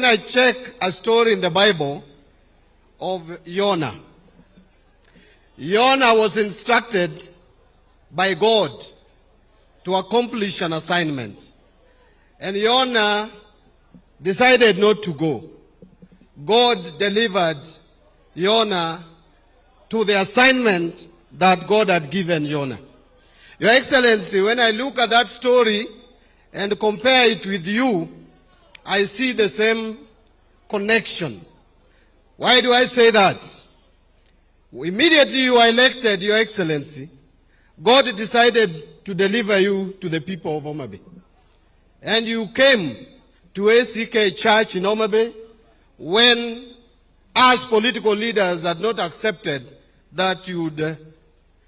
when I check a story in the Bible of Jonah. Jonah was instructed by God to accomplish an assignment. And Jonah decided not to go. God delivered Jonah to the assignment that God had given Jonah. Your Excellency, when I look at that story and compare it with you, I see the same connection. Why do I say that? Immediately you are elected, Your Excellency, God decided to deliver you to the people of Homa Bay. And you came to ACK Church in Homa Bay when us political leaders had not accepted that you would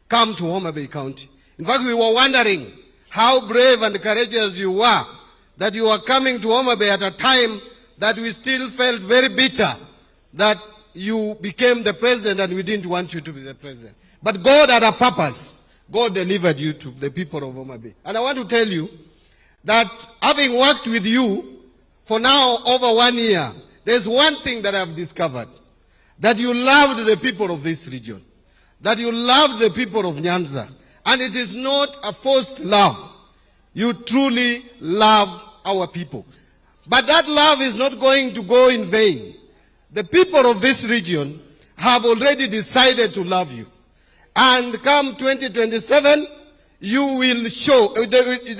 come to Homa Bay County. In fact, we were wondering how brave and courageous you were that you were coming to Homa Bay at a time that we still felt very bitter that you became the president and we didn't want you to be the president. But God had a purpose. God delivered you to the people of Homa Bay. And I want to tell you that having worked with you for now over 1 year, there's one thing that I've discovered. That you loved the people of this region. That you loved the people of Nyanza. And it is not a forced love. You truly love our people. But that love is not going to go in vain. The people of this region have already decided to love you. And come 2027, they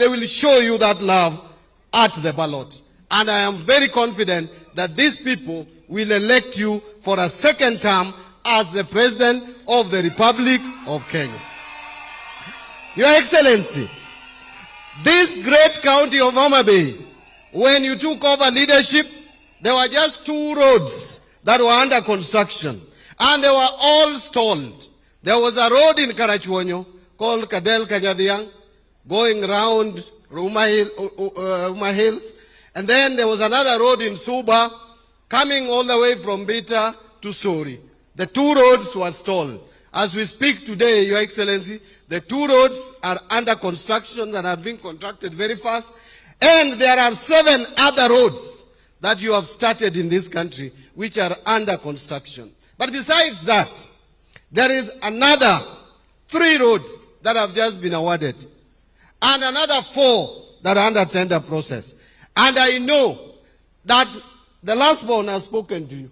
will show you that love at the ballot. And I am very confident that these people will elect you for a second term as the President of the Republic of Kenya. Your Excellency, this great county of Homa Bay, when you took over leadership, there were just 2 roads that were under construction. And they were all stalled. There was a road in Karachuonyo called Kadel Kajadiang, going around Uma Hills. And then there was another road in Suba, coming all the way from Bita to Sori. The 2 roads were stalled. As we speak today, Your Excellency, the 2 roads are under construction and are being contracted very fast. And there are 7 other roads that you have started in this country which are under construction. But besides that, there is another 3 roads that have just been awarded. And another 4 that are under tender process. And I know that the last born has spoken to you.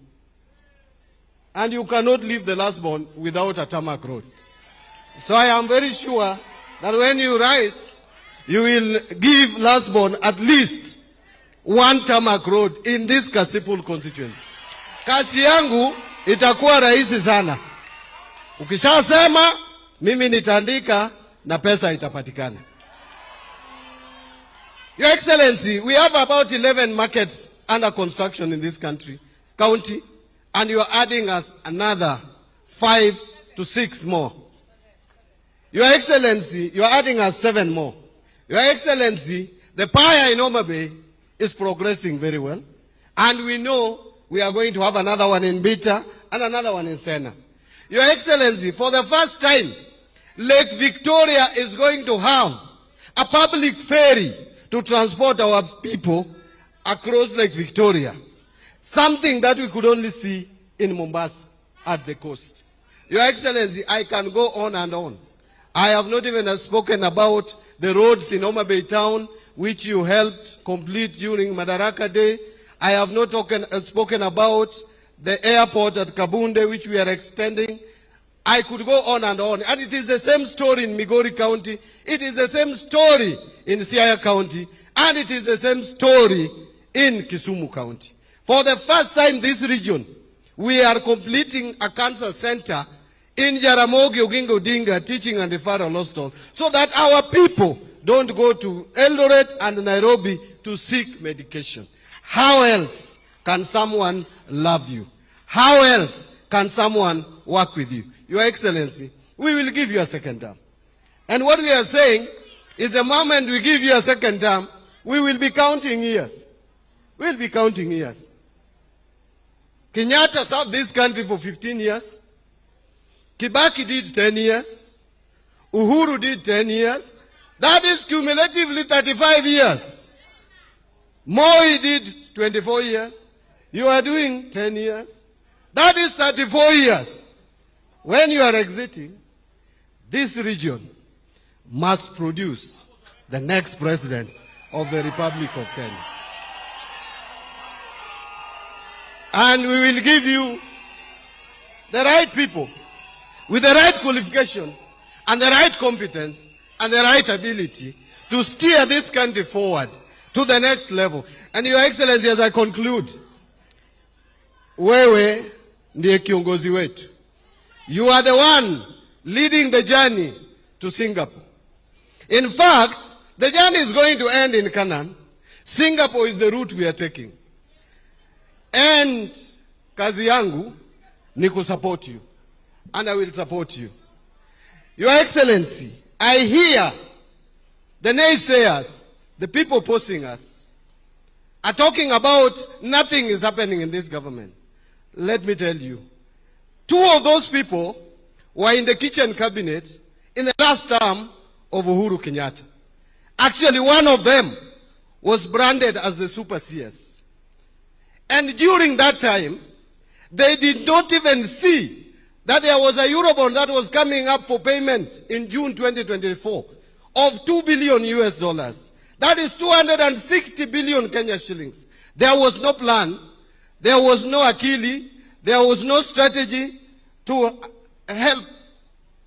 And you cannot leave the last born without a tarmac road. So I am very sure that when you rise, you will give last born at least 1 tarmac road in this Kasipul constituency. Kazi yangu itakuwa rahisi sana. Ukishasema, mimi nitaandika na pesa itapatikana. Your Excellency, we have about 11 markets under construction in this county, and you are adding us another 5 to 6 more. Your Excellency, you are adding us 7 more. Your Excellency, the pie in Homa Bay is progressing very well, and we know we are going to have another one in Bita and another one in Sena. Your Excellency, for the first time, Lake Victoria is going to have a public ferry to transport our people across Lake Victoria. Something that we could only see in Mombasa at the coast. Your Excellency, I can go on and on. I have not even spoken about the roads in Homa Bay town, which you helped complete during Madaraka Day. I have not spoken about the airport at Kabunde, which we are extending. I could go on and on. And it is the same story in Migori County. It is the same story in Siaya County. And it is the same story in Kisumu County. For the first time this region, we are completing a cancer center in Jaramogi Oginga Odinga Teaching and Referral Hospital so that our people don't go to Eldoret and Nairobi to seek medication. How else can someone love you? How else can someone work with you? Your Excellency, we will give you a second term. And what we are saying is the moment we give you a second term, we will be counting years. We will be counting years. Kenyatta served this country for 15 years. Kibaki did 10 years. Uhuru did 10 years. That is cumulatively 35 years. Moi did 24 years. You are doing 10 years. That is 34 years. When you are exiting, this region must produce the next president of the Republic of Kenya. And we will give you the right people with the right qualification and the right competence and the right ability to steer this country forward to the next level. And Your Excellency, as I conclude, wewe ndiye kiongozi wetu. You are the one leading the journey to Singapore. In fact, the journey is going to end in Canaan. Singapore is the route we are taking. And kazi yangu ni kusupport you. And I will support you. Your Excellency, I hear the naysayers, the people opposing us, are talking about nothing is happening in this government. Let me tell you, 2 of those people were in the kitchen cabinet in the last term of Uhuru Kenyatta. Actually, one of them was branded as the super CS. And during that time, they did not even see that there was a Eurobond that was coming up for payment in June 2024 of $2 billion US dollars. That is 260 billion Kenya shillings. There was no plan. There was no akili. There was no strategy to help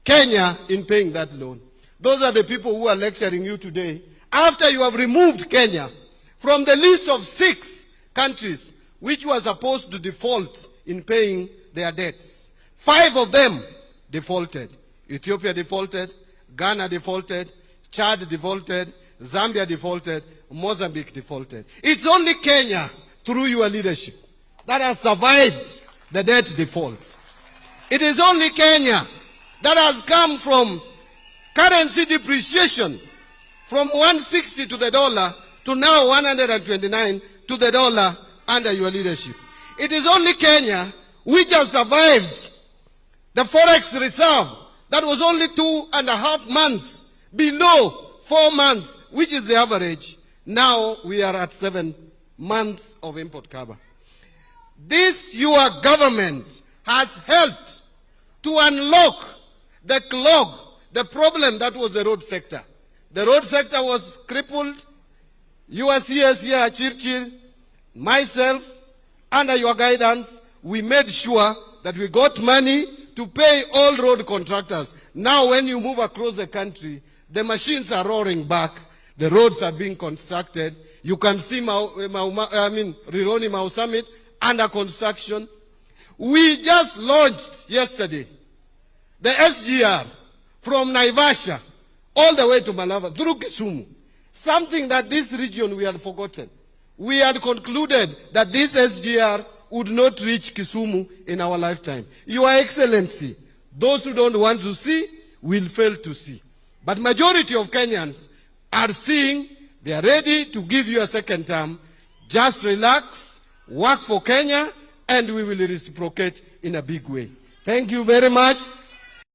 Kenya in paying that loan. Those are the people who are lecturing you today. After you have removed Kenya from the list of 6 countries which were supposed to default in paying their debts. 5 of them defaulted. Ethiopia defaulted, Ghana defaulted, Chad defaulted, Zambia defaulted, Mozambique defaulted. It's only Kenya, through your leadership, that has survived the debt default. It is only Kenya that has come from currency depreciation from 160 to the dollar to now 129 to the dollar under your leadership. It is only Kenya which has survived the forex reserve that was only 2.5 months below 4 months, which is the average. Now we are at 7 months of import cover. This your government has helped to unlock the clog, the problem that was the road sector. The road sector was crippled. Your CS here, Chirchir, myself, under your guidance, we made sure that we got money to pay all road contractors. Now when you move across the country, the machines are roaring back. The roads are being constructed. You can see Rironi Mau Summit under construction. We just launched yesterday the SGR from Naivasha all the way to Malava through Kisumu. Something that this region we had forgotten. We had concluded that this SGR would not reach Kisumu in our lifetime. Your Excellency, those who don't want to see will fail to see. But majority of Kenyans are seeing, they are ready to give you a second term. Just relax, work for Kenya, and we will reciprocate in a big way. Thank you very much.